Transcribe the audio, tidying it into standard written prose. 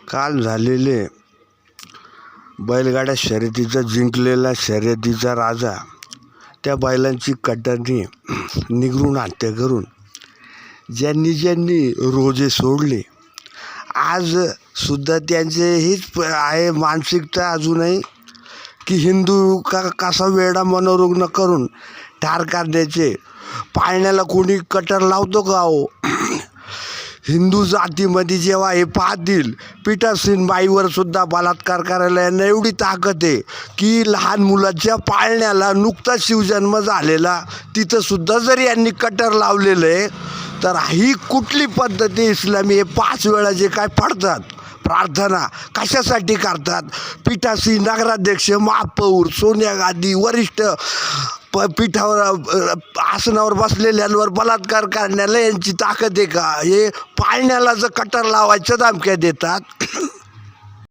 काल झालेले बैलगाड्या शर्यतीचा जिंकलेला शर्यतीचा राजा त्या बैलांची कटाने निगरून हत्या करून ज्यांनी रोजे सोडले, आज सुद्धा त्यांचे हीच आहे मानसिकता अजूनही की हिंदू कसा वेडा मनोरुग्ण करून ठार करण्याचे. पाळण्याला कोणी कटर लावतो का हो? हिंदू जातीमध्ये जेव्हा हे पाहतील, पीठासीन बाईवर सुद्धा बलात्कार करायला यांना एवढी ताकद आहे की लहान मुलाच्या पाळण्याला नुकताच शिवजन्म झालेला तिथंसुद्धा जर यांनी कटर लावलेलं आहे तर ही कुठली पद्धत आहे इस्लामी? हे 5 वेळा जे काय पडतात प्रार्थना कशासाठी करतात? पीठासीन नगराध्यक्ष, महापौर, सोनिया गांधी, वरिष्ठ पीठावर आसनावर बसलेल्यांवर बलात्कार करण्याला यांची ताकद आहे का? हे पाळण्याला जर कटर लावायच्या धमक्या देतात